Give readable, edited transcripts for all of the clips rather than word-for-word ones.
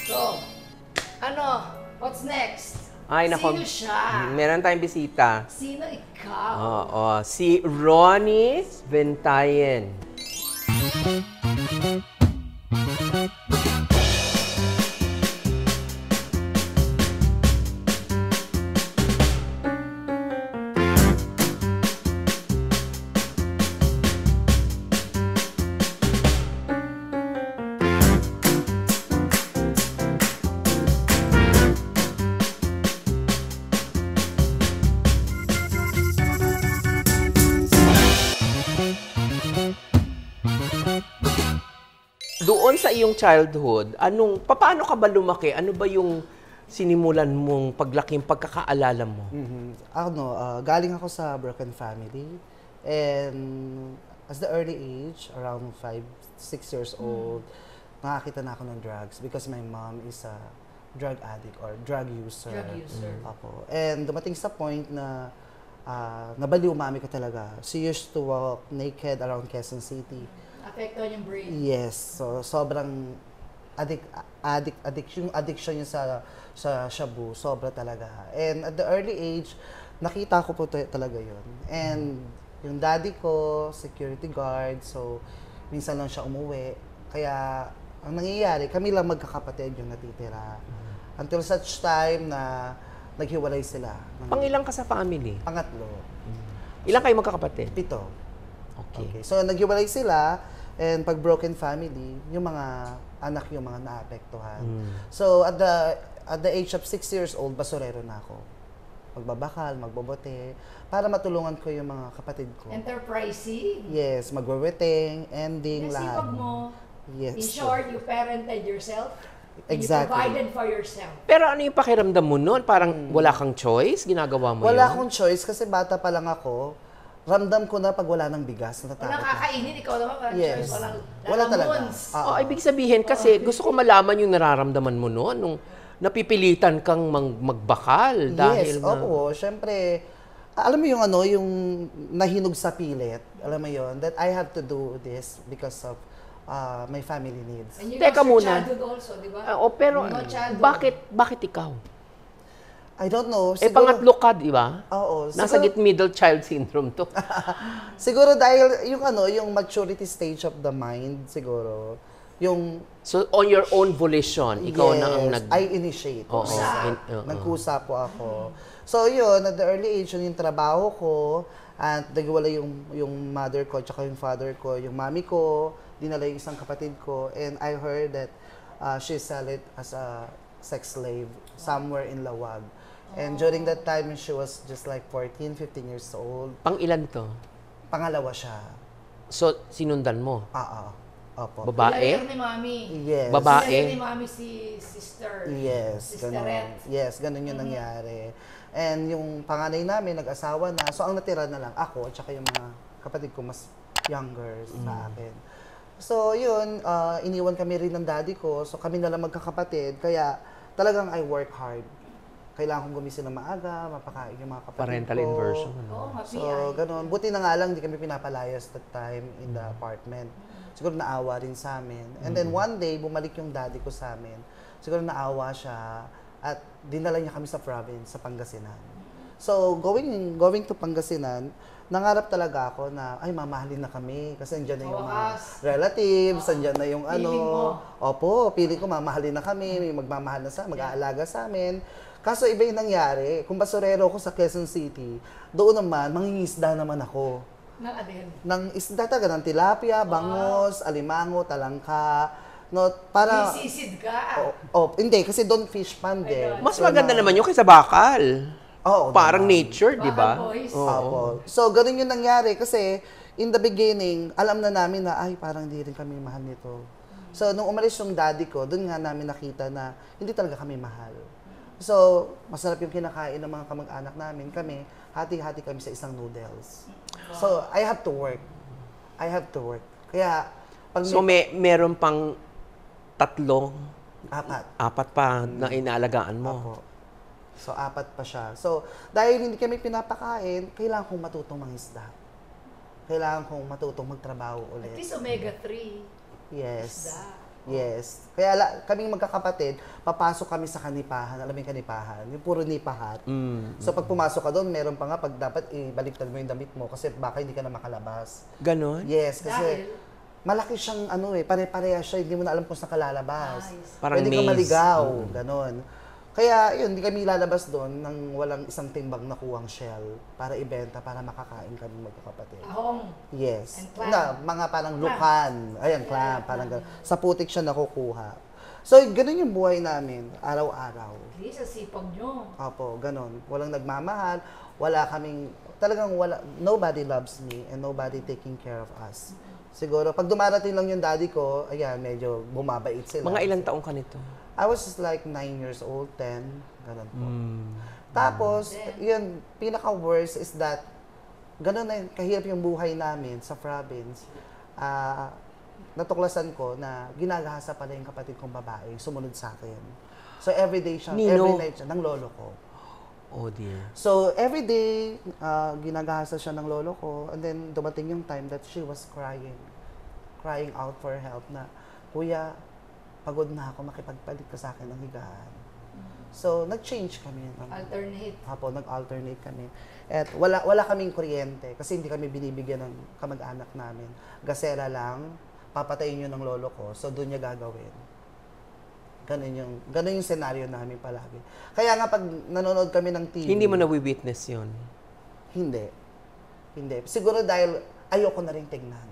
So, ano? What's next? Ay, nako. Sino siya? Meron tayong bisita. Sino ikaw? Oo, si Ronnie Ventayen. Doon sa iyong childhood, paano ka ba lumaki? Ano ba yung sinimulan mong paglaking pagkakaalala mo? Galing ako sa broken family. And as the early age, around 5, 6 years old, nakakita na ako ng drugs because my mom is a drug addict or drug user. Drug user. Ako. And dumating sa point na nabaliw mami ko talaga. She used to walk naked around Quezon City. Apektuhan yung brain. Yes. So, sobrang addiction niya sa shabu. Sobra talaga. And at the early age, nakita ko po talaga yun. And yung daddy ko, security guard. So, minsan lang siya umuwi. Kaya, ang nangyayari, kami lang magkakapatid yung natitira. Until such time na naghiwalay sila. Pangilang ka sa family? Pangatlo. Ilang kayo magkakapatid? 7. Okay. So, naghiwalay sila. And pag broken family, yung mga anak yung mga naapektuhan. So, at the age of 6 years old, basurero na ako. Magbabakal, magbobote, para matulungan ko yung mga kapatid ko. Enterprising. Yes, magweweting, ending, lahat. Nasipag mo. Yes. In short, you parented yourself. And Exactly. you provided for yourself. Pero ano yung pakiramdam mo noon? Parang wala kang choice? Ginagawa mo Wala yun? akong choice kasi bata pa lang ako. Ramdam ko na pag wala ng bigas, natatakot Walang na. kakainin, ikaw naman, walang Yes. choice, Wala talaga. lamons. Oh, ibig sabihin kasi gusto ko malaman yung nararamdaman mo noon nung napipilitan kang magbakal dahil Yes, oo. Siyempre, alam mo yung yung nahinog sa pilit, alam mo yon that I have to do this because of my family needs. And you Teka lost your muna. childhood also, di ba? Pero No childhood. bakit ikaw? I don't know. Pangatlo ka, di ba? Oo. Nasa middle child syndrome to. Siguro dahil yung maturity stage of the mind, siguro, yung... So, on your own volition, ikaw na ang I initiate. Oo. Nagkusa po ako. So, yun, at the early age, yun yung trabaho ko, at nagwala yung mother ko, tsaka yung father ko, yung mami ko, dinala yung isang kapatid ko, and I heard that she sell it as a sex slave somewhere in Lawag. And during that time, she was just like 14, 15 years old. Pang ilan to? Pangalawa siya. So, sinundan mo? Opo. Babae? Ni Mami. Yes. Babae? Sinayari ni Mami si sister. Yes, ganun. Sisterette. Yes, ganun yung nangyari. And yung panganay namin, nag-asawa na. So, ang natira na lang ako at saka yung mga kapatid ko mas younger sa akin. So, yun, iniwan kami rin ng daddy ko. So, kami na lang magkakapatid. Kaya, talagang I work hard. Kailangan kong gumising ng maaga, mapakain yung mga kapatid Parental ko. inversion. Oo, So, ganun. Buti na nga lang, di kami pinapalayas that time in the apartment. Siguro naawa rin sa amin. And then one day, bumalik yung daddy ko sa amin. Siguro naawa siya at dinala niya kami sa province, sa Pangasinan. So, going to Pangasinan, nangarap talaga ako na, ay, mamahalin na kami. Kasi andyan na yung mga relatives, andyan na yung Feeling mo? Opo, feeling ko mamahalin na kami, may magmamahal na mag-aalaga sa amin. Kaso iba yung nangyari, kung basurero ako sa Quezon City, doon naman, mangingisda naman ako. Ng adin. Ng isda talaga, ng tilapia, bangos, alimango, talangka. No, para... Isisid ka. Hindi, kasi doon fish pond eh. Mas maganda naman yung kaysa bakal. Oo, Parang naman. nature, di ba? Bakal boys. Opo. So, ganun yung nangyari kasi in the beginning, alam na namin na, ay, parang hindi rin kami mahal nito. So, nung umalis yung daddy ko, doon nga namin nakita na hindi talaga kami mahal. So, masarap yung kinakain ng mga kamag-anak namin. Kami, hati-hati kami sa isang noodles. So, I have to work. Kaya, pag So, meron pang 3, 4. 4 pa na inaalagaan mo. Opo. So, 4 pa siya. So, dahil hindi kami pinapakain, kailangan kong matutong mangisda. Kailangan kong matutong magtrabaho At ulit. least omega-3. Yes. Isda. Yes. Kaya kaming magkakapatid, papasok kami sa kanipahan. Alam mo yung kanipahan? Yung puro nipahat. So pag pumasok ka doon, meron pa nga pag dapat ibaliktad mo yung damit mo kasi baka hindi ka na makalabas. Ganon? Yes, kasi Dahil? malaki siyang pare-pareha siya, hindi mo na alam kung saan ka lalabas. Nice. Parang Pwede ka maze. maligaw, ganon. Kaya yun, hindi kami lalabas doon nang walang isang timbang na kuwang shell para ibenta, para makakain kami magkakapatid. Ahong. Yes. And clam. Na, mga parang lukan. Ayan, clam. Yeah, Parang clam. ganun. Sa putik siya nakukuha. So, ganun yung buhay namin, araw-araw. At least, ang sipag nyo. Opo, ganun. Walang nagmamahal. Wala kaming, talagang wala, nobody loves me and nobody taking care of us. Siguro, pag dumarating lang yung daddy ko, ayan, medyo bumabait sila. Mga ilang taong ka nito? I was just like 9 years old, 10, ganun po. Tapos, yun, pinaka-worst is that, ganun na yun, kahirap yung buhay namin sa province. Natuklasan ko na ginagahasa pala yung kapatid kong babae, sumunod sa akin. So, everyday siya, Nino? every night siya, ng lolo ko. Oh dear. So, every day, ginagahasa siya ng lolo ko. And then, dumating yung time that she was crying out for help na, Kuya, pagod na ako, makipagpalit ka sa akin ng higaan. So, nag-change kami. Alternate. Nag-alternate kami. At wala kaming kuryente kasi hindi kami binibigyan ng kamag-anak namin. Gasera lang, papatayin yun ng lolo ko, so doon niya gagawin. Ganun yung senaryo namin palagi. Kaya nga pag nanonood kami ng TV... Hindi mo na-witness yun? Hindi. Siguro dahil ayoko na rin tignan.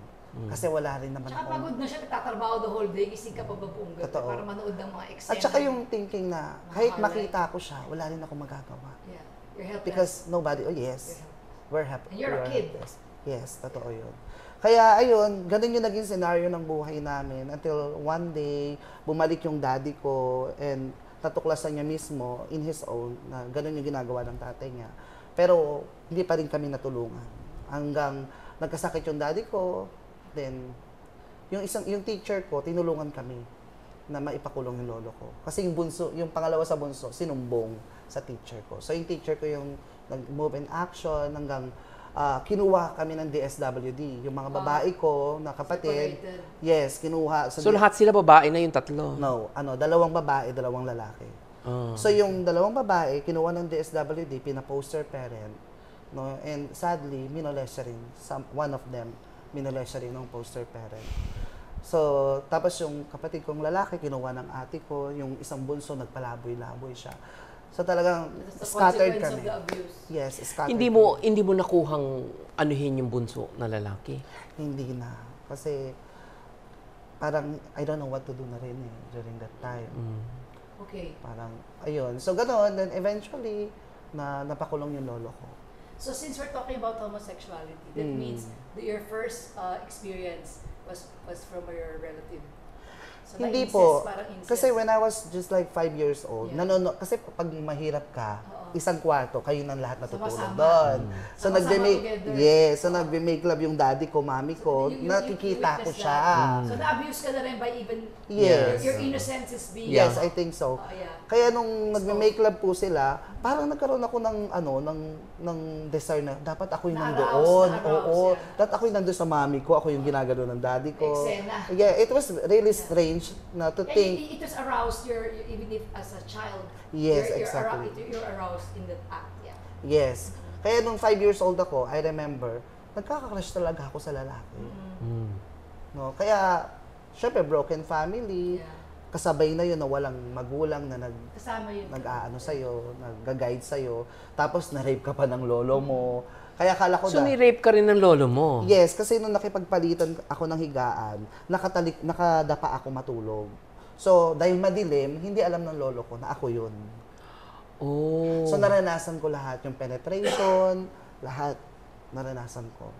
Kasi wala rin naman Tsaka akong... pagod na siya, nagtatrabaho the whole day, gising ka pa ba buong gabi Totoo. para manood ng mga eksena. At saka yung thinking na kahit Nakaka-relate. makita ko siya, wala rin ako magagawa. Yeah. You're helpless. Because nobody... Oh yes. We're happy. And you're a we're kid. helpless. Yes, totoo yun. Kaya ayun, ganun yung naging scenario ng buhay namin until one day, bumalik yung daddy ko and natuklasan niya mismo in his own na ganun yung ginagawa ng tatay niya. Pero hindi pa rin kami natulungan. Hanggang nagkasakit yung daddy ko, then yung teacher ko, tinulungan kami na maipakulong yung lolo ko. Kasi yung pangalawa sa bunso, sinumbong sa teacher ko. So yung teacher ko yung nag-move in action hanggang kinuha kami ng DSWD. Yung mga babae ko na kapatid, Separated. yes, kinuha. So lahat sila babae na yung tatlo? No, dalawang babae, dalawang lalaki. Ah. So yung dalawang babae, kinuha ng DSWD, pina-poster parent. No? And sadly, minolest siya rin. One of them, minolest siya rin ng poster parent. So, tapos yung kapatid kong lalaki, kinuha ng ate ko, yung isang bunso, nagpalaboy-laboy siya. So talagang That's the scattered consequence kami. of the abuse. Yes, scattered Hindi mo nakuhang anuhin yung bunso na lalaki? Hindi na. Kasi parang I don't know what to do na rin during that time. Okay. Parang, ayun. So, ganoon. Then eventually, napakulong yung lolo ko. So since we're talking about homosexuality, that means that your first experience was from your relative. So Hindi na-incest, po. parang incest. Kasi when I was just like 5 years old, Yeah. kasi pag mahirap ka, Oo. isang kwarto, kayo nang lahat natutulog Sama-sama. doon. So Sama-sama nagbe-make, together. yes, so nagbe-make love yung daddy ko, mami ko, You nakikita ko witnessed siya. that. So na-abuse ka na rin by even Yes. your innocence is being... Yes, I think so. Yeah. Kaya nung nagme-make love po sila, parang nagkaroon ako ng desire na dapat ako yung nandoon. Na-arouse, Oo. yeah. Dapat ako yung nandoon sa mami ko, ako yung ginagano ng daddy ko. Eksena. Yeah, it was really strange na to think. It was aroused even if as a child. Yes, you're exactly. You're aroused in that act. Yeah. Yes. Kaya nung 5 years old ako, I remember, nagkaka-crush talaga ako sa lalaki. No? Kaya, syempre, broken family. Yeah. Kasabay na yun na walang magulang na Kasama yun. nag-aano sa'yo, nag-guide sa'yo. Tapos, na-rape ka pa ng lolo mo. Kaya kala ko So ni-rape ka rin ng lolo mo? Yes, kasi nung nakipagpalitan ako ng higaan, nakadapa ako matulog. So, dahil madilim, hindi alam ng lolo ko na ako yun. Oh. So, naranasan ko lahat. Yung penetration, lahat. Naranasan ko.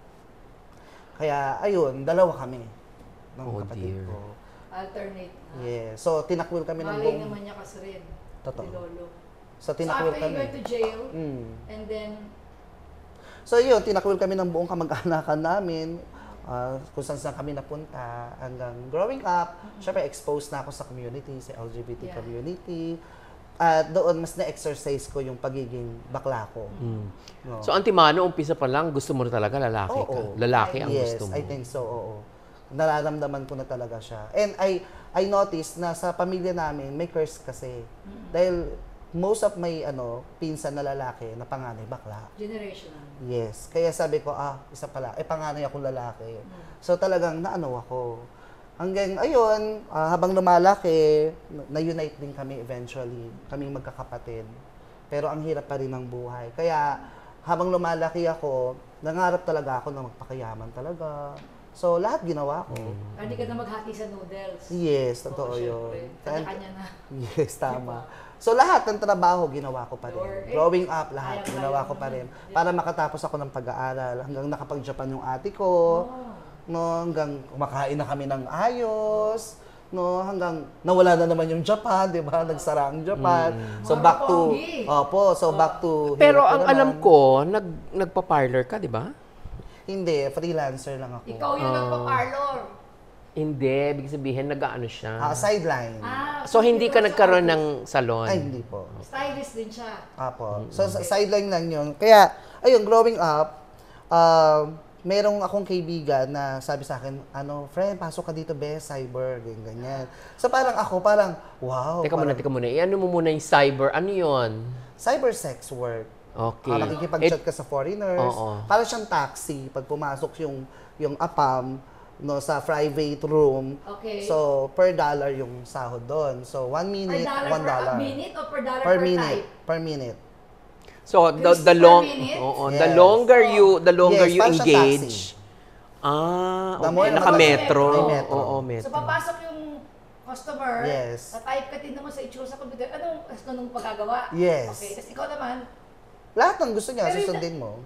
Kaya, ayun, dalawa kami ng Oh, kapatid dear. ko. Alternate na. Yeah. So, tinakwil kami ng Malay buong... naman niya kasi rin. Totoo. Ni Lolo. So, So tinakwil after you kami. went to jail, Mm. and then, So, yun, tinakwil kami ng buong kamag-anakan namin. Kung saan kami napunta. Hanggang growing up, syempre, exposed na ako sa community, sa LGBT Yeah. community. At doon, mas na-exercise ko yung pagiging bakla ko. No? So Antimano, umpisa pa lang, gusto mo na talaga lalaki ka? Oo. Lalaki ang Yes, gusto mo? I think so, oo. nararamdaman ko na talaga siya. And I noticed na sa pamilya namin, may curse kasi. Dahil most of my pinsan na lalaki na panganay bakla. Generational. Yes. Kaya sabi ko, isa pala, panganay akong lalaki. So talagang naano ako. Hanggang ayun, habang lumalaki, na-unite din kami eventually. Kaming magkakapatid. Pero ang hirap pa rin ng buhay. Kaya habang lumalaki ako, nangarap talaga ako na magpakayaman talaga. So, lahat ginawa ko. Hindi ka na maghati sa noodles. Yes, totoo Oo, yun. syempre. Kanya-kanya na. Yes, tama. So, lahat ng trabaho ginawa ko pa rin. Sure. Growing up, lahat Kaya ginawa ko pa rin. Para makatapos ako ng pag-aaral. Hanggang nakapag-Japan yung ate ko. No, hanggang kumakain na kami ng ayos. No, hanggang nawala na naman yung Japan, di ba? Nagsara ang Japan. So, back to... back to... Pero hirap ang na alam naman. ko, nagpa-parlor ka, di ba? Hindi, freelancer lang ako. Ikaw yung nagpa-parlor. Hindi, ibig sabihin, nag-ano siya. Sideline. So, hindi ka nagkaroon ng salon? Ay, hindi po. Stylist din siya. Apo. So, sideline lang yun. Kaya, ayun, growing up, merong akong kaibigan na sabi sa akin, friend, pasok ka dito, cyber, ganyan. So, parang, wow. Teka muna. Ano mo muna yung cyber? Ano yun? Cyber sex work. Okay. Nakikipag-chat ka sa foreigners. Parang siyang taxi pag pumasok yung APAM sa private room. Okay. So, per dollar yung sahod doon. So, 1 minute, $1. Per minute o per dollar Per per minute. type? Per minute. So, the per long minute? Yes. the longer you Yes, parang siyang engage. The more Okay. na Naka-metro. may metro. Oo, So, metro. papasok yung customer, Yes. type ka din naman sa itsura sa computer, anong pagkagawa? Yes. Okay, tapos ikaw naman, Lahat ng gusto niya, Pero susundin mo.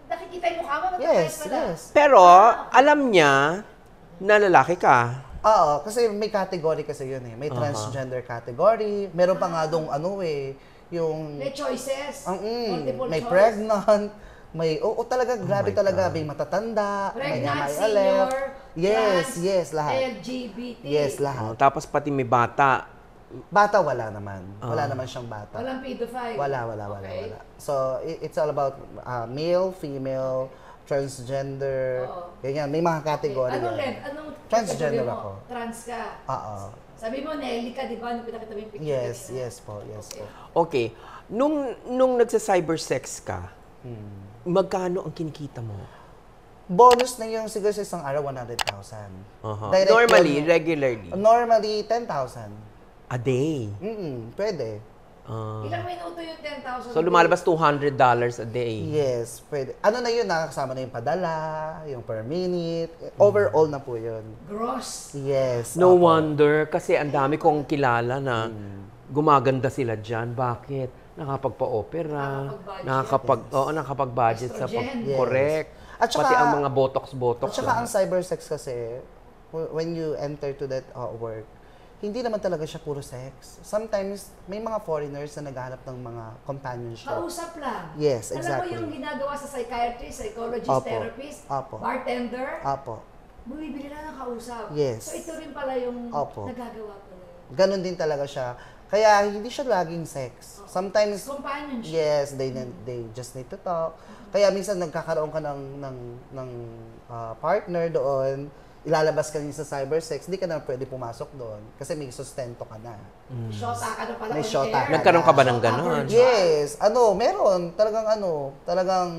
nakikita yung mukha mo, Yes, magka-type ka na. yes. Pero, alam niya na lalaki ka. Oo, kasi may category kasi yun eh. May transgender category. Meron pa nga dong yung... May choices, multiple may choice. pregnant, may, talaga, grabe my talaga. God. May matatanda, may Pregnant, MILF. senior, Yes, lahat. LGBT. Yes, lahat. Tapos pati may bata. Bata, wala naman. Wala naman siyang bata. Walang pedophile. Wala. Okay. So, it's all about male, female, transgender, ganyan. May mga category Anong yan. Anong Transgender category mo? ako. Trans ka. Oo. Sabi mo, Nelly ka, di ba? Nung pinakita mo yung picture. Yes, kanina. yes po. Okay. Nung nagsa-cybersex ka, magkano ang kinikita mo? Bonus na yung siguro sa isang araw, 100,000. Direct Normally, yun. regularly. Normally, 10,000. A day. Pwede. Ilang minuto yung 10,000? So, lumalabas $200 a day. Yes, pwede. Ano na yun, nakakasama na yung padala, yung per minute. Overall na po yun. Gross. Yes. No opo. wonder, kasi ang dami kong kilala na gumaganda sila dyan. Bakit? Nakapagpa-opera, nakakapag-budget sa Estrogen. Yes. correct. At saka- Pati ang mga botox-botox. At saka ang cybersex kasi, when you enter to that work, hindi naman talaga siya puro sex. Sometimes, may mga foreigners na naghahanap ng mga companionship. Kausap lang. Yes, Alam exactly. mo yung ginagawa sa psychiatrist, psychologist, Opo. therapist, Opo. bartender, Apo. bumibili lang ng kausap. Yes. So ito rin pala yung Opo. nagagawa pala yun. Ganon din talaga siya. Kaya hindi siya laging sex. Sometimes, Companionship. yes, they just need to talk. Kaya minsan nagkakaroon ka ng partner doon, ilalabas ka niya sa cybersex, hindi ka na pwede pumasok doon kasi may sustento ka na. Shota ka na pala May on shota air. ka. Nagkaroon ka ba ng Shota ganon? per Yes, meron. Talagang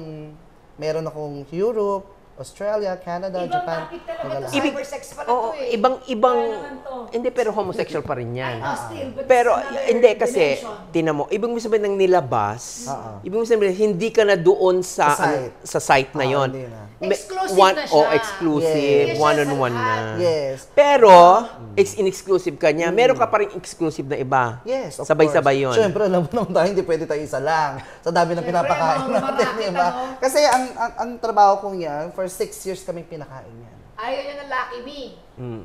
meron akong Europe, Australia, Canada, Ibang Japan. topic talaga Ibang to, lahat. cybersex pala Oo, to eh. ibang, Kaya naman to. hindi, pero homosexual pa rin yan. I know still, but Pero, it's another hindi, kasi, dimension. tinan mo, ibig mo sabihin ng nilabas, Oo. ibig mo sabihin, hindi ka na doon sa, Sa site. sa site na yon. Hindi na. Exclusive na siya. Exclusive, Yes. one-on-one Yes, na. Yes. Pero, in-exclusive ka niya, meron ka pa rin exclusive na iba. Yes, of Sabay-sabay course. yun. Siyempre, alam mo naman tayo, hindi pwede tayo isa lang. Sa dami ng Siyempre, pinapakain mga natin, market, di ba? ano? Kasi ang trabaho kong yan, for 6 years kami pinakain yan. Ayaw niya ng Lucky Me.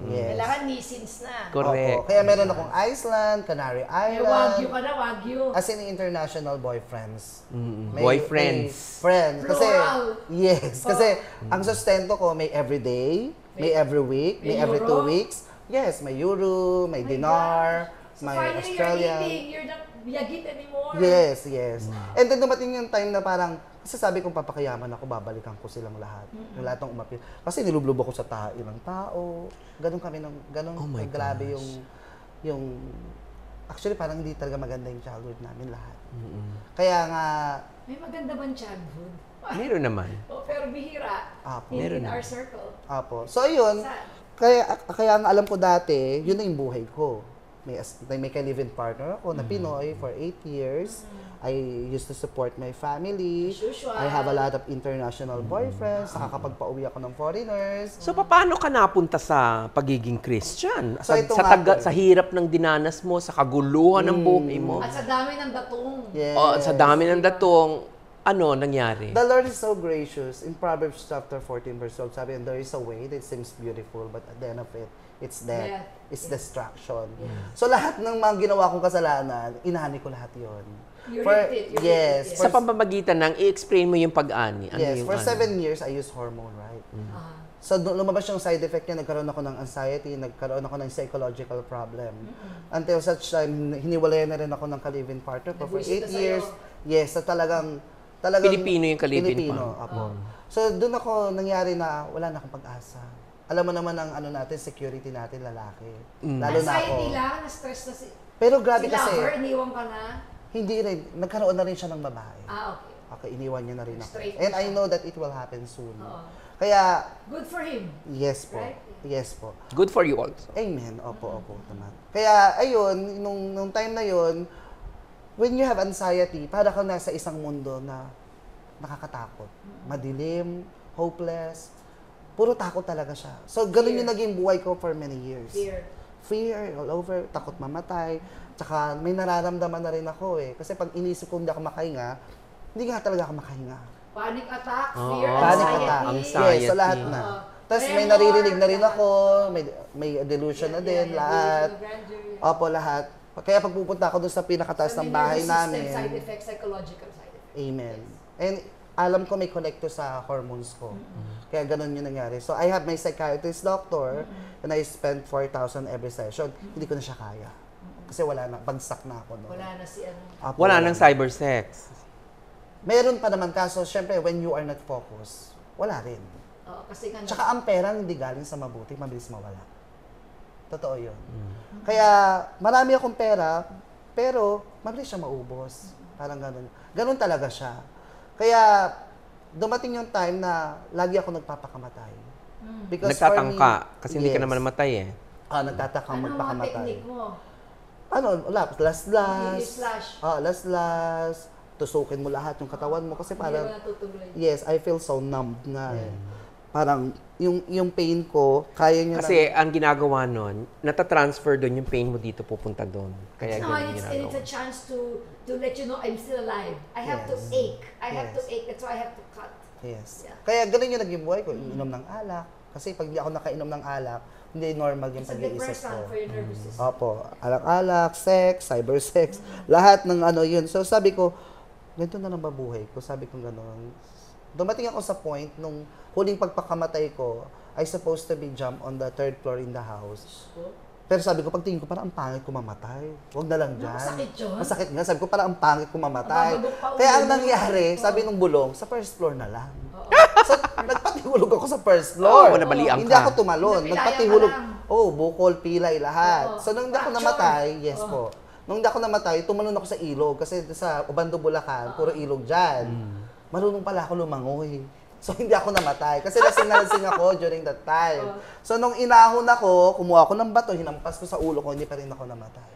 Yes. Kailangan Nissins na. Correct. Opo. Kaya meron akong Iceland, Canary May Island. Wagyu ka na, Wagyu. As in international boyfriends. Boyfriends. May friends. Kasi, Plural. yes. Kasi, ang sustento ko may everyday, may every week, may May every euro? 2 weeks. Yes, may euro, may dinar, So may finally, Australian. you're eating. You're not biyagit anymore. Yes. And then dumating yung time na parang Kasi sabi kong papakayaman ako, babalikan ko silang lahat. Yung lahat ng umapil. Kasi nilublob ako sa ng tao. Ganun kami, ganun Oh my grabe gosh. yung, actually parang hindi talaga maganda yung childhood namin lahat. Kaya nga, May maganda bang childhood? Meron naman. Oh, pero bihira. Apo. In Meron our na. circle. Apo. So, ayun. Sad. Kaya ang alam ko dati, yun na yung buhay ko. May ka-live-in partner ako na Pinoy for 8 years. I used to support my family. As usual. I have a lot of international boyfriends. Nakakapagpa-uwi ako ng foreigners. So, paano ka napunta sa pagiging Christian? So, ito nga po. Sa hirap ng dinanas mo, sa kaguluhan ng buhay mo, At sa dami ng datong. Yes. sa dami ng datong, ano nangyari? The Lord is so gracious. In Proverbs chapter 14 verse 12, sabi, there is a way that seems beautiful, but at the end of it, it's death. It's destruction. So lahat ng mga ginawa kong kasalanan, inani ko lahat yon. You reaped it. Yes. Sa pamamagitan ng i-explain mo yung pag-ani. Ano Yes, yung for ano? 7 years, I used hormone, right? So, lumabas yung side effect niya, nagkaroon ako ng anxiety, nagkaroon ako ng psychological problem. Until such time, hiniwalayan na rin ako ng ka-live-in partner ko for 8 Nabwisit na years. sa'yo. Yes, so talagang Pilipino yung ka-live-in Pilipino, apo. So, doon ako nangyari na wala na akong pag-asa. Alam mo naman ang ano natin, security natin, lalaki. Lalo na ako. Anxiety lang, na-stress na si... Pero grabe si kasi, lover, iniwan ka na. hindi rin, nagkaroon na rin siya ng babae. Okay. Okay, iniwan niya na rin ako. Straight And na I siya. know that it will happen soon. Oo. Kaya, Good for him. yes po. Right? Yes po. Good for you also. Amen. Opo, opo. Naman. Kaya, ayun, nung time na yun, when you have anxiety, para kang nasa isang mundo na nakakatakot. Madilim, hopeless, puro takot talaga siya. So, ganun yung naging buhay ko for many years. Fear all over, takot mamatay. Tsaka may nararamdaman na rin ako eh. Kasi pag inisip ko hindi ako makahinga, hindi nga talaga ako makahinga. Panic attack, Oo. fear, Panic anxiety. attack. Anxiety. Yes, sa lahat na. Oo. Tapos may Tremor, naririnig na rin lahat. ako, may delusion na din, lahat. Delusion of grandeur. Opo, lahat. Kaya pag pupunta ako doon sa pinakataas ng bahay namin, Side effects, psychological side effects. amen. And alam ko may connect to sa hormones ko. Kaya ganun yung nangyari. So I have my psychiatrist doctor and I spent 4,000 every session. Hindi ko na siya kaya. Kasi wala na, bagsak na ako. No? Wala na si ano. Opo, Wala nang cyber sex. Meron pa naman kaso, syempre when you are not focused, wala rin. Oo, kasi nga, Tsaka ang pera hindi galing sa mabuti, mabilis mawala. Totoo yun. Kaya marami akong pera, pero mabilis siya maubos. Parang ganun. Ganun talaga siya. Kaya dumating yung time na lagi ako nagpapakamatay. Because for Nagtatangka. me- Kasi hindi ka Yes. naman namatay eh. Nagtatakang ano mga magpakamatay. technique mo? Wala, last-last. Slash. Last-last. Tusukin mo lahat yung katawan mo kasi Hindi parang, ba natutuloy? yes, I feel so numb na eh. Parang yung pain ko, kaya niya Kasi ang ginagawa nun, natatransfer doon yung pain mo dito pupunta doon. Kaya No, ganun it's ginagawa. a chance to let you know I'm still alive. I have to Yes. ache. I have to Yes. ache. That's why I have to cut. Yes. Yeah. Kaya ganun yung naging buhay ko, inom ng alak. Kasi pag di ako nakainom ng alak, hindi normal yung It's a pag-iisip depressant ko. for your nervous system. Opo, alak-alak, sex, cyber sex, lahat ng ano yun. So sabi ko, ganito na lang mabuhay ko. Sabi ko gano'n. Dumating ako sa point nung huling pagpakamatay ko, I supposed to be jump on the 3rd floor in the house. Pero sabi ko, pagtingin ko, parang ang pangit ko mamatay. Huwag na lang dyan. Masakit yun? Masakit nga. Sabi ko, parang ang pangit ko mamatay. Mababagok pa ulo Kaya ang mo. nangyari, sabi nung bulong, sa 1st floor na lang. So, nagpatihulog ako sa 1st floor. Oo, nabalian Hindi ka. ako tumalon. Napilaya Nagpatihulog. ka lang. Bukol, pilay, lahat. Oo. So, nung hindi ako Fracture. namatay, yes po. Nung hindi ako namatay, tumalon ako sa ilog. Kasi sa Ubando, Bulacan, puro ilog dyan. Marunong pala ako lumangoy. So, hindi ako namatay. Kasi lasing na lasing ako during that time. So, nung inahon ako, kumuha ako ng bato, hinampas ko sa ulo ko, hindi pa rin ako namatay.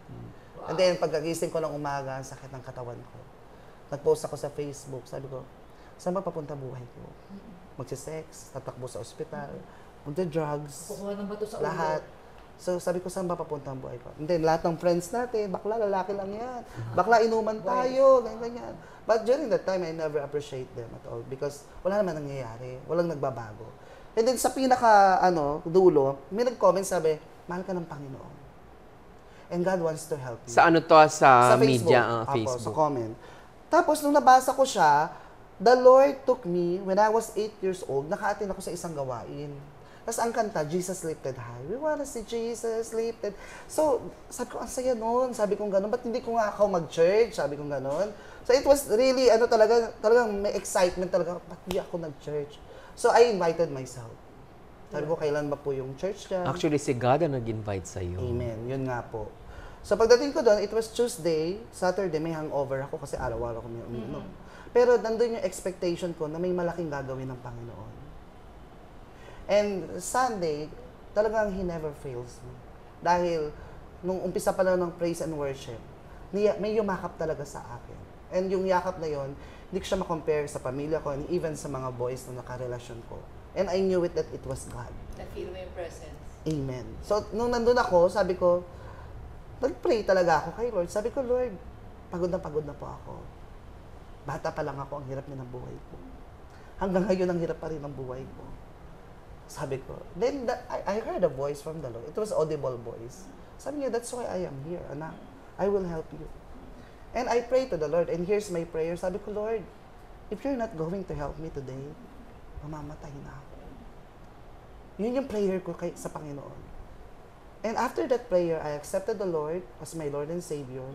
And then, pagkagising ko ng umaga, ang sakit ng katawan ko. Nag-post ako sa Facebook. Sabi ko, saan ba papunta buhay ko? Magsisex, tatakbo sa ospital, magda-drugs, Kukuha ng bato sa ulo. lahat. So, sabi ko, saan ba papunta ang buhay ko? And then, lahat ng friends natin, bakla, lalaki lang yan. Bakla, inuman tayo, ganyan. But during that time, I never appreciate them at all because wala naman nangyayari. Walang nagbabago. And then, sa pinaka, dulo, may nag-comment, sabi, mahal ka ng Panginoon. And God wants to help you. Sa ano to? Sa Facebook. media, Apo, Facebook. sa comment. Tapos, nung nabasa ko siya, the Lord took me, when I was 8 years old, naka-attend ako sa isang gawain. Tapos ang kanta, Jesus lifted high. We wanna see Jesus lifted. So, sabi ko, ang saya nun. Sabi ko gano'n, ba't hindi ko nga ako mag-church? Sabi ko gano'n. So, it was really, talagang may excitement talaga. Ba't hindi ako nag-church? So, I invited myself. Sabi ko, kailan ba po yung church dyan? Actually, si God ang nag-invite sa'yo. Amen. Yun nga po. So, pagdating ko doon, it was Tuesday. Saturday, may hangover ako kasi araw-araw ko may umiinom. Pero nandun yung expectation ko na may malaking gagawin ng Panginoon. And Sunday, talagang He never fails me. Dahil, nung umpisa pa lang ng praise and worship, may yumakap talaga sa akin. And yung yakap na yon, hindi ko siya makompare sa pamilya ko and even sa mga boys na nakarelasyon ko. And I knew it that it was God. Na-feel mo yung presence. Amen. So, nung nandun ako, sabi ko, nag-pray talaga ako kay Lord. Sabi ko, Lord, pagod na po ako. Bata pa lang ako, ang hirap na ng buhay ko. Hanggang ngayon, ang hirap pa rin ng buhay ko. Sabi ko. Then, I heard a voice from the Lord. It was audible voice. Sabi niya, that's why I am here, anak. I will help you. And I pray to the Lord. And here's my prayer. Sabi ko, Lord, if you're not going to help me today, mamamatay na ako. Yun yung prayer ko sa Panginoon. And after that prayer, I accepted the Lord as my Lord and Savior.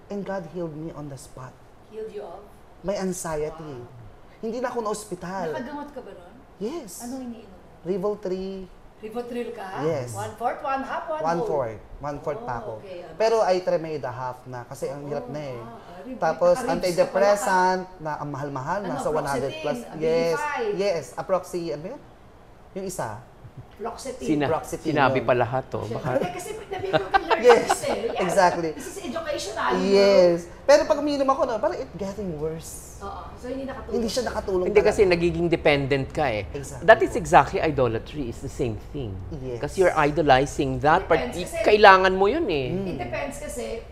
And God healed me on the spot. Healed you of? My anxiety. Wow. Hindi na ako na-ospital. Nakagamot ka ba nun? Yes. Anong iniinom? Rivotril. Rivotril ka? Yes. 1/4, 1 half, 1 whole? 1/4 pa ako. Okay. Pero I made a half na kasi ang hirap na eh. Wow. Tapos Naka-ribs antidepressant na ang mahal-mahal, Ano, nasa 100 plus. Fluoxetine, Yes. Abilify. Yes, Aproxy, ano yun? Yung isa. Fluoxetine. Fluoxetine Sinabi yun. pa lahat to. Hindi, kasi nabigo ka learn Yes, this eh. Yes. exactly. This is educational. Yes. Pero pag uminom ako na, parang it getting worse. Oo. So, hindi nakatulong. Hindi siya nakatulong Hindi talaga. kasi nagiging dependent ka eh. Exactly. That is exactly idolatry. It's the same thing. Yes. Kasi you're idolizing that. Depends kasi- Kailangan mo yun eh. It depends kasi,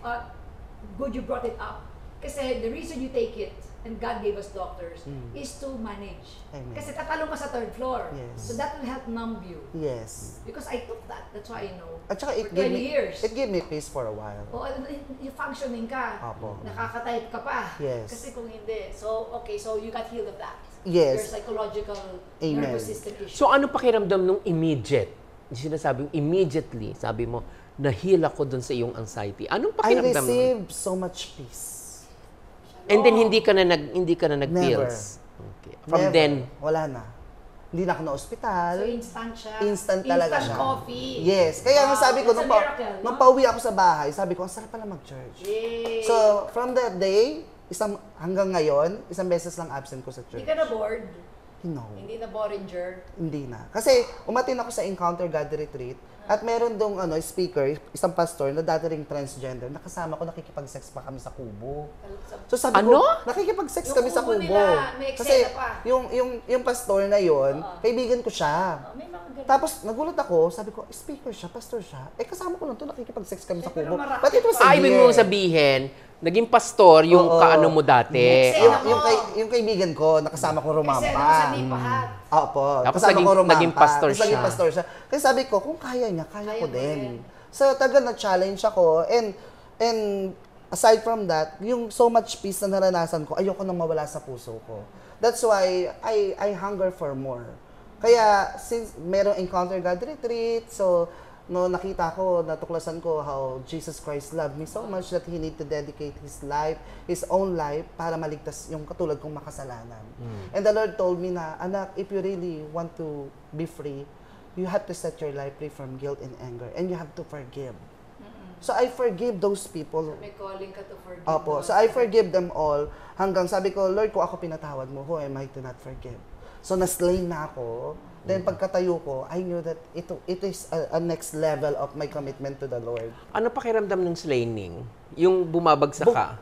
good you brought it up. Kasi the reason you take it, and God gave us doctors, is to manage. Amen. Kasi tatalong ka sa third floor. Yes. So that will help numb you. Yes. Because I took that. That's why I know. At saka For 20 years. It gave me peace for a while. O, yung functioning ka. Apo. Nakaka-type ka pa. Yes. Kasi kung hindi. So, okay, so you got healed of that. Yes. Your psychological Amen. nervous system issue. So ano pakiramdam nung immediate? Sinasabing immediately, sabi mo, na-heal ako dun sa iyong anxiety. Anong I pakiramdam mo? received so much peace. And then hindi ka na nag-pills. Okay. From Never. then, Wala na. Hindi na ako na So, ospital. instant siya. Instant talaga siya. Instant coffee. Yes. Kaya nga Wow, sabi ko, that's a miracle, no? nung pauwi ako sa bahay, sabi ko, ang sarap pala mag-church. Yay! So, from that day, hanggang ngayon, isang beses lang absent ko sa Hindi church. ka na bored. No, Hindi na Bollinger. hindi na. Kasi umatin ako sa Encounter God Retreat at meron dong speaker, isang pastor na dati ring transgender, nakasama ko, nakikipag-sex pa kami sa kubo. So sabi ko, nakikipag-sex Yung kami sa kubo kubo. nila, may Kasi eksena pa. yung pastor na yon, kaibigan ko siya. May mga ganun. Tapos nagulat ako, sabi ko, speaker siya, pastor siya. Eh kasama ko lang to, nakikipag-sex kami sa Pero kubo. marami But it was a ibig year. mong sabihin, naging pastor yung Oo. kaano mo dati. Eksena. Yung kaibigan ko, nakasama ko rumampa. Kasi ano sa nipahat. Opo. Tapos Kasama ko rumampa. naging pastor Tapos naging siya. pastor siya. Kasi sabi ko, kung kaya niya, kaya Kaya ko mo din. din. So, tagal na-challenge ako. And aside from that, yung so much peace na naranasan ko, ayoko nang mawala sa puso ko. That's why I hunger for more. Kaya, since merong Encounter God Retreat, so, no, nakita ko, natuklasan ko how Jesus Christ loved me so much that He need to dedicate His life, His own life, para maligtas yung katulad kong makasalanan. And the Lord told me na, anak, if you really want to be free, you have to set your life free from guilt and anger, and you have to forgive. So I forgive those people. May calling ka to forgive. Opo. So I forgive them all. Hanggang sabi ko, Lord, kung ako pinatawad mo, who am I to not forgive? So na-slain na ako. Then pagkatayo ko, I knew that it is a next level of my commitment to the Lord. Ano pakiramdam ng slaying? Yung bumabagsak ka?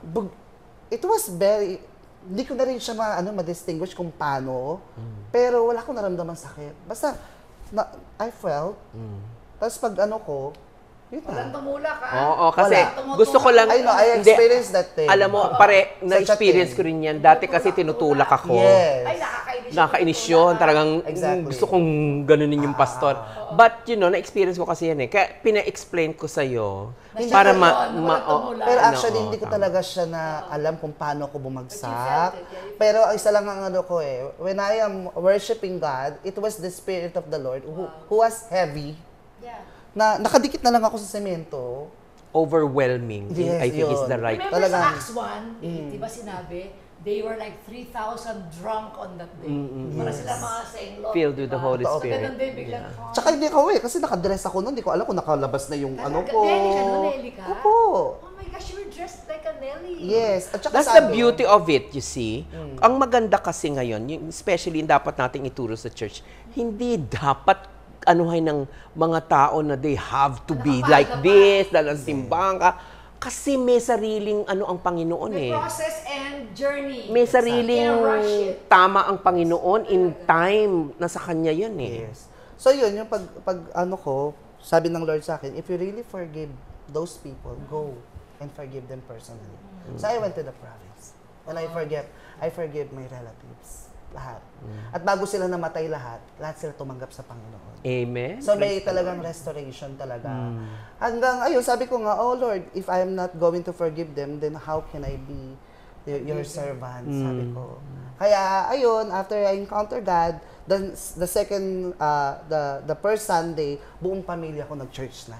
It was very, hindi ko na rin siya ma-distinguish kung paano, pero wala akong naramdaman sakit. Basta, I felt, tapos pag Yun na. Walang tumulak, ha? Oo, kasi Wala. gusto ko lang, I know, I hindi, experienced that thing. alam mo, na-experience ko rin yan. Dati kasi tinutulak ako. Yes. Ay, nakakainis. Nakakainis yun. Talagang Exactly. gusto kong ganunin yung pastor. But, na-experience ko kasi yan eh. Kaya pina-explain ko sa'yo para Pero actually, hindi ko talaga siya na alam kung paano ako bumagsak. But you felt it, yeah. Pero isa lang ang ano ko eh. When I am worshiping God, it was the Spirit of the Lord who was heavy. Yeah. Na nakadikit na lang ako sa semento. overwhelming. Yes, I think is the yun. right. Remember Talagang- sa Acts 1, di ba sinabi, they were like 3,000 drunk on that day. Para sila mga saying, Lord, Filled with the Holy So, Spirit. ganun din, biglang, Tsaka hindi ako kasi nakadress ako noon. Hindi ko alam kung nakalabas na yung ano ko. Nelly ka nun, Nelly ka? Opo. Oh my gosh, you were dressed like a Nelly. Yes. At tsaka That's the sabi- beauty of it, you see. Ang maganda kasi ngayon, especially yung dapat nating ituro sa church, hindi dapat anuhay ng mga tao na they have to be Nakapagod like ka pa. this, dahil simbahan ka. Kasi may sariling ang Panginoon May eh. process and journey. May sariling Can't rush it. tama ang Panginoon in time. Nasa Kanya yun eh. Yes. So yun, yung pag ano ko, sabi ng Lord sa akin, if you really forgive those people, go and forgive them personally. So I went to the province. And I forgive my relatives. Lahat. At bago sila namatay lahat sila tumanggap sa Panginoon. Amen. So may talagang restoration talaga. Hanggang ayun, sabi ko nga, oh Lord, if I am not going to forgive them, then how can I be your servant? Sabi ko. Kaya ayun, after I encounter God, the second, the first Sunday, buong pamilya ko nag-church na.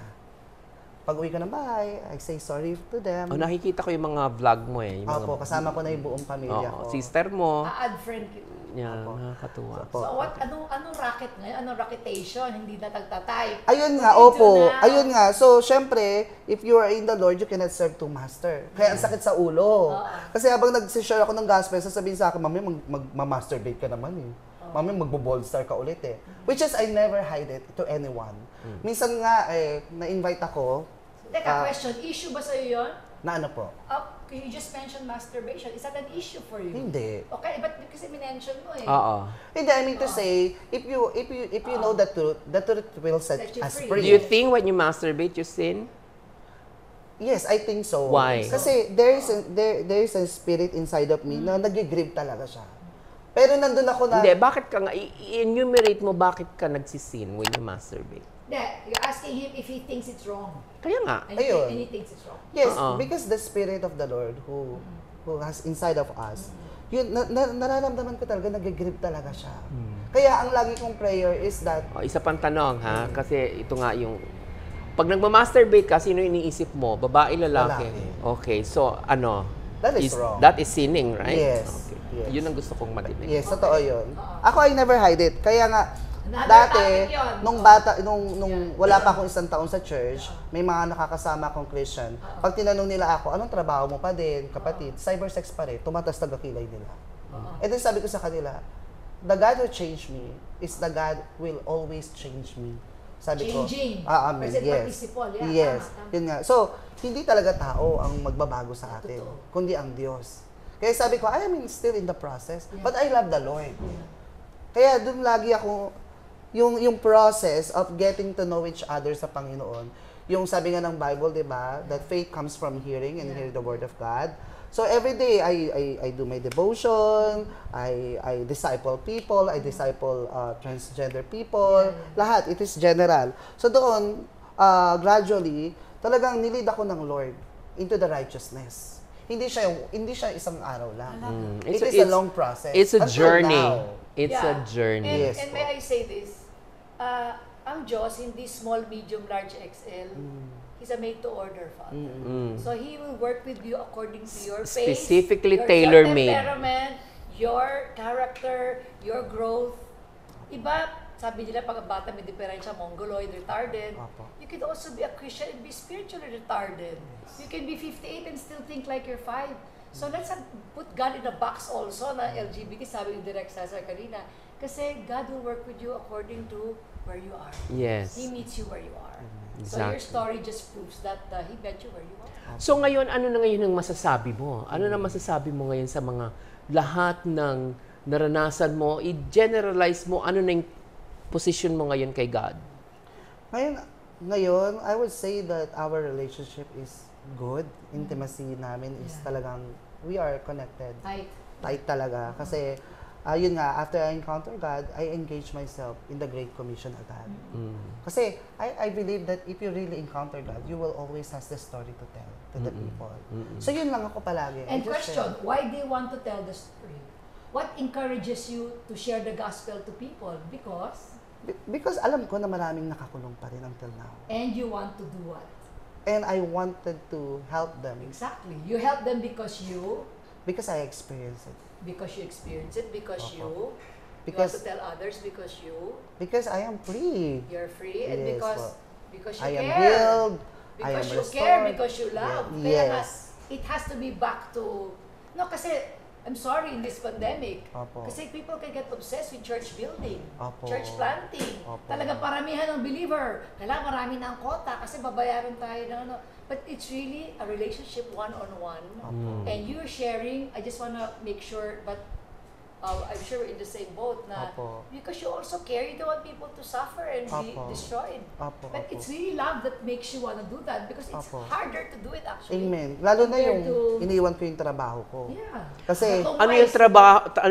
Pag uwi ko ng bahay, I say sorry to them. Nakikita ko yung mga vlog mo eh. Yung Opo, kasama ko na yung buong pamilya ko. Sister mo. Add friend kita. Yan, nakakatuwa. Opo. So what, anong racket ngayon? Anong racketation? Hindi na tagtatay. Ayun nga, What do you opo. do now? Ayun nga. So, syempre, if you are in the Lord, you cannot serve two master. Kaya ang sakit sa ulo. Kasi habang nag-share ako ng gospel, sasabihin sa akin, Mami, mag-masturbate ka naman eh. Mami, magbo-bold star ka ulit eh. Which is, I never hide it to anyone. Minsan nga, na-invite ako. Teka, question. Issue ba sa'yo yun? Na ano po? You just mentioned masturbation. Is that an issue for you? Hindi. Okay, but kasi minention mo eh. Oo. Hindi, I mean to say, if you know the truth will set Set you us free. free. Do you think when you masturbate, you sin? Yes, I think so. Why? Kasi there is a spirit inside of me na nag-grieve talaga siya. Pero nandun ako na... Hindi, bakit ka nga, i-enumerate mo bakit ka nagsisin when you masturbate? Hindi, you're asking him if he thinks it's wrong. Kaya nga. And Ayun. he thinks it's wrong. Yes, Oo. because the spirit of the Lord who has inside of us, yun, nararamdaman ko talaga, nag-grieve talaga siya. Kaya ang lagi kong prayer is that, Isa pang tanong ha, kasi ito nga yung, pag nagmamasturbate ka, sino iniisip mo? Babae, lalaki? Lalaki. Okay, so ano? That is wrong. That is sinning, right? Yes, Okay. yes. Yun ang gusto kong marinig. yes, totoo yun. Ako, I never hide it. Kaya nga, Another dati, topic yun. nung wala pa akong 1 taon sa church, may mga nakakasama akong Christian. Pag tinanong nila ako, anong trabaho mo pa din, kapatid? Cybersex pa rin, tumatas tagakilay nila. And then sabi ko sa kanila, the God who changed me is the God will always change me. Sabi Changing. ko, amen, Present yes. participle, yeah, Yes, tama. yun nga. So, hindi talaga tao ang magbabago sa atin, Totoo. kundi ang Diyos. Kaya sabi ko, I am still in the process, but I love the Lord. Kaya dun lagi ako, yung process of getting to know each other sa Panginoon, yung sabi nga ng Bible, di ba, that faith comes from hearing and hear the Word of God. So every day, I do my devotion, I disciple people, I disciple transgender people, lahat, it is general. So doon, gradually, talagang nilid ako ng Lord into the righteousness. Hindi siya isang araw lang. It is a long process. It's a Until journey. now. It's a journey. And, Yes, and may I say this, ang Diyos, hindi small, medium, large, XL. He's a made-to-order Father. So He will work with you according to your pace, Specifically your tailor-made. temperament, your character, your growth. Iba, sabi nila pag bata may diferensya, mongoloid, retarded. Opo. You could also be a Christian and be spiritually retarded. You can be 58 and still think like you're 5. So let's not put God in a box also na LGBT, sabi yung direct sa kanina. Kasi God will work with you according to where you are. Yes. He meets you where you are. So Exactly. your story just proves that He met you where you are. So ngayon, ano na ngayon ang masasabi mo? Ano na masasabi mo ngayon sa mga lahat ng naranasan mo? I-generalize mo, ano na yung position mo ngayon kay God? Ngayon, Ngayon, I would say that our relationship is good. Intimacy namin is Yeah. talagang, we are connected. Tight. Tight talaga. Kasi, yun nga, after I encounter God, I engage myself in the Great Commission agad. Kasi, I believe that if you really encounter God, you will always have the story to tell to the people. So, yun lang ako palagi. I And just question, share. why do you want to tell the story? What encourages you to share the gospel to people? Because alam ko na maraming nakakulong pa rin until now. And you want to do what? And I wanted to help them Exactly. You help them because because I experienced it. experience it, because Opo. you Because want to tell others, because I am free. you're free, and Yes, because you I am care. healed. I am Because you restored. care, because you love. Yes. Kaya it has to be back to, no, kasi, I'm sorry, in this pandemic, Opo. kasi people can get obsessed with church building, Opo. church planting. Opo. Talaga paramihan ng believer. Kailangan marami na ang kota kasi babayaran tayo ng ano. But it's really a relationship one-on-one. Opo. And you're sharing, I just wanna make sure, but I'm sure we're in the same boat na Opo. because you also care, you don't want people to suffer and be Opo. destroyed. Opo, But opo. it's really love that makes you wanna do that because it's Opo. harder to do it actually. Amen. Lalo na Compared yung to- iniwan ko yung trabaho ko. Yeah. Kasi, Ano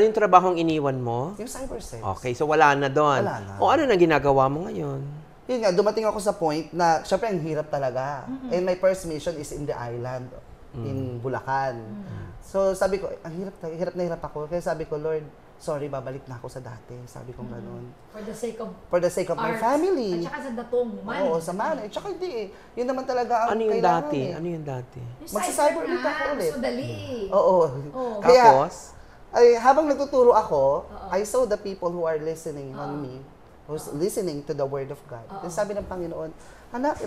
yung trabahong iniwan mo? yung cybersex. Okay, so wala na doon. Wala na. O ano na ginagawa mo ngayon? Yun nga, dumating ako sa point na, syempre, ang hirap talaga. And my first mission is in the island, in Bulacan. So, sabi ko, ang hirap na hirap ako. Kaya sabi ko, Lord, sorry, babalik na ako sa dati. Sabi ko ganun. For the sake of For the sake of my arts. family. At saka sa datong money. Oo, sa money. Tsaka hindi eh. Yun naman talaga ang Ano yung kailangan dati? eh. Ano yung dati? Yung Magsa-cyber cyber ulit ako nga, ulit. mas madali. Oo. Oo. Kaya, Tapos? ay, habang nagtuturo ako, Oo. I saw the people who are listening on me, who's listening to the Word of God. Oo. Then sabi ng Panginoon, anak,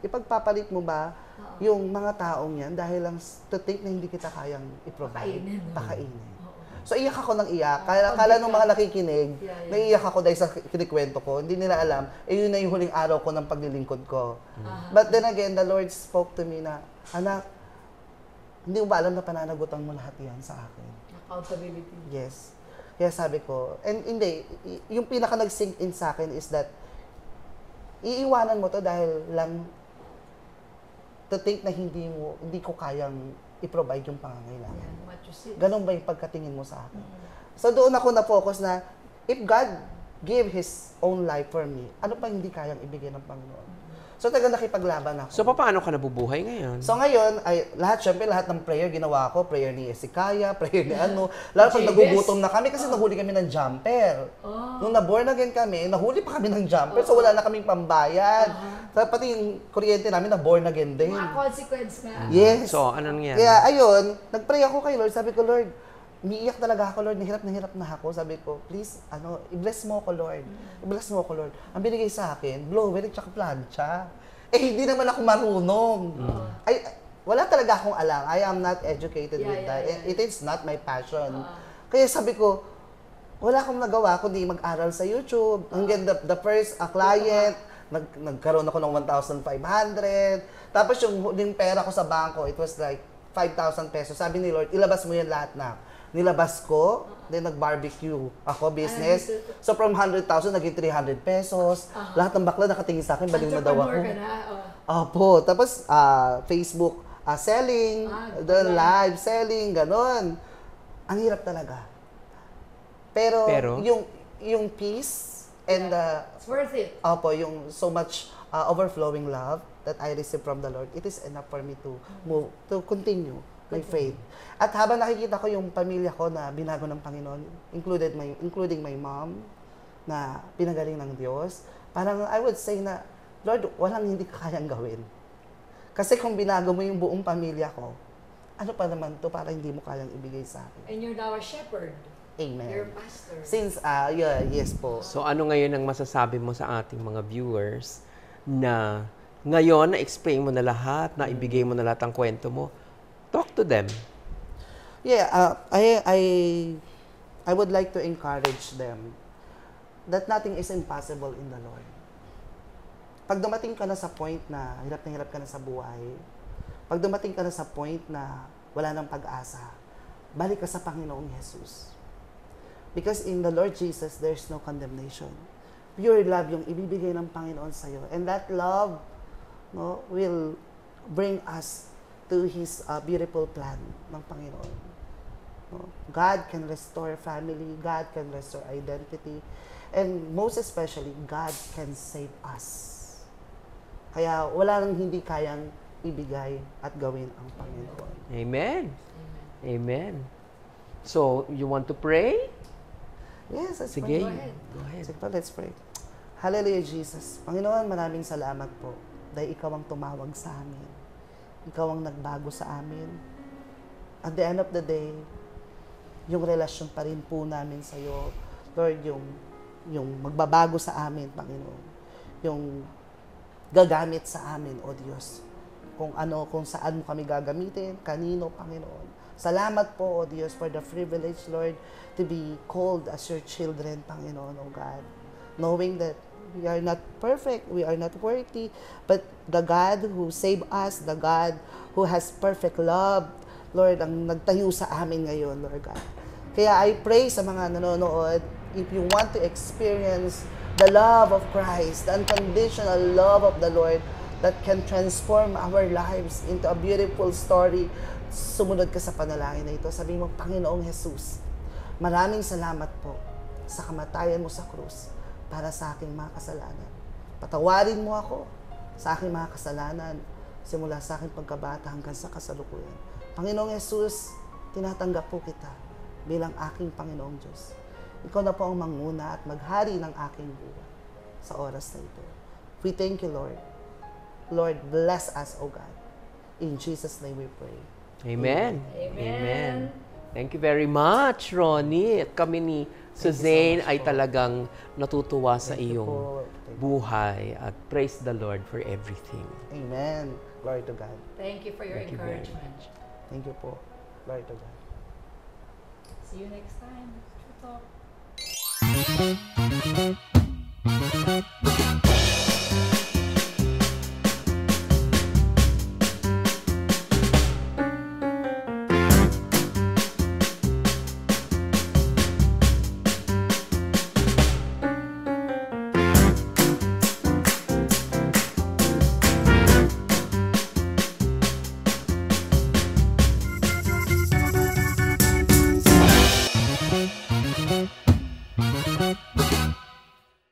ipagpapalit mo ba yung mga taong yan dahil lang to think na hindi kita kayang i-provide? Pakainin, no? Pakainin. Oo. So, iyak ako ng iyak. Kala nung mga nakikinig, Yeah, yeah. naiiyak ako dahil sa kinikwento ko. Hindi nila alam, yun na yung huling araw ko ng paglilingkod ko. Ah. But then again, the Lord spoke to me na, anak, hindi mo ba alam na pananagutan mo lahat yan sa akin? Accountability. Yes. Kaya sabi ko, and hindi, yung pinaka nag-sink in sa akin is that, iiwanan mo to dahil lang to think na hindi ko kayang i-provide yung pangangailangan. Yan, what you see. Ganun ba yung pagkatingin mo sa akin? So doon ako na-focus na, if God gave His own life for me, ano pa hindi kayang ibigay ng Panginoon? So talaga nakipaglaban ako. So paano ka nabubuhay ngayon? So ngayon, syempre lahat ng prayer ginawa ko, prayer ni Esikaya, prayer ni ano, lalo pag Jabez. nagugutom na kami kasi nahuli kami ng jumper. Oh. Nung na-born again kami, nahuli pa kami ng jumper, so wala na kaming pambayad. Pati yung kuryente namin na-born again din. Mga consequence nga. Yes. So, ano nangyari? Kaya ayun, nag-pray ako kay Lord, sabi ko, Lord, umiiyak talaga ako, Lord, nahirap na ako. Sabi ko, please, i-bless mo ako, Lord. I-bless mo ako, Lord. Ang binigay sa akin, blower at saka plancha. Hindi naman ako marunong. Wala talaga akong alam. I am not educated with that. It is not my passion. Kaya sabi ko, wala akong nagawa kundi mag-aral sa YouTube. Hanggang the first client, nagkaroon ako ng 1,500. Tapos yung huling pera ko sa bangko, it was like 5,000 pesos. Sabi ni Lord, ilabas mo yan lahat na. Nilabas ko, then nag-barbecue ako, business. So from 100,000, naging 300 pesos. Lahat ng bakla nakatingin sa akin, baliw na daw ako. Entrepreneur ka na. Opo. Tapos, Facebook selling, the live selling, ganon. Ang hirap talaga. Pero? Yung peace and It's worth it. opo, yung so much overflowing love that I receive from the Lord, it is enough for me to move, to continue my faith. At habang nakikita ko yung pamilya ko na binago ng Panginoon, including my mom, na pinagaling ng Diyos, parang I would say na, Lord, walang hindi ka kayang gawin. Kasi kung binago mo yung buong pamilya ko, ano pa naman to para hindi mo kayang ibigay sa akin? And you're now a shepherd. Amen. You're a pastor. Since, yes po. So ano ngayon ang masasabi mo sa ating mga viewers na ngayon na-explain mo na lahat, na ibigay mo na lahat ang kwento mo? Talk to them. Yeah, I would like to encourage them that nothing is impossible in the Lord. Pag dumating ka na sa point na hirap ka na sa buhay, pag dumating ka na sa point na wala nang pag-asa, balik ka sa Panginoong Jesus. Because in the Lord Jesus, there's no condemnation. pure love yung ibibigay ng Panginoon sa'yo. And that love, no, will bring us to His beautiful plan ng Panginoon. No? God can restore family, God can restore identity, and most especially, God can save us. Kaya wala nang hindi kayang ibigay at gawin ang Panginoon. Amen. Amen. So, you want to pray? Yes, let's Sige. pray. Go ahead. Go ahead. Sige pa, let's pray. Hallelujah, Jesus. Panginoon, maraming salamat po dahil Ikaw ang tumawag sa amin. Ikaw ang nagbago sa amin. At the end of the day, yung relasyon pa rin po namin sa iyo, Lord, yung magbabago sa amin, Panginoon. Yung gagamit sa amin, O Diyos. Kung saan mo kami gagamitin, kanino, Panginoon. Salamat po, O Diyos, for the privilege, Lord, to be called as your children, Panginoon, O God. Knowing that we are not perfect, we are not worthy, but the God who saved us, the God who has perfect love, Lord, ang nagtayo sa amin ngayon, Lord God. Kaya I pray sa mga nanonood, if you want to experience the love of Christ, the unconditional love of the Lord that can transform our lives into a beautiful story, sumunod ka sa panalangin na ito. Sabihin mo, Panginoong Jesus, maraming salamat po sa kamatayan mo sa krus para sa aking mga kasalanan. Patawarin mo ako sa aking mga kasalanan simula sa aking pagkabata hanggang sa kasalukuyan. Panginoong Jesus, tinatanggap po kita bilang aking Panginoong Diyos. Ikaw na po ang manguna at maghari ng aking buhay sa oras na ito. We thank you, Lord. Lord, bless us, O God. In Jesus' name we pray. Amen. Amen. Thank you very much, Ronnie. At kami ni Suzanne much ay po. talagang natutuwa sa Thank you iyong po. Thank you. buhay at praise the Lord for everything. Amen. Glory to God. Thank you for your Thank you very encouragement. Thank you po. Glory to God. See you next time. True Talk.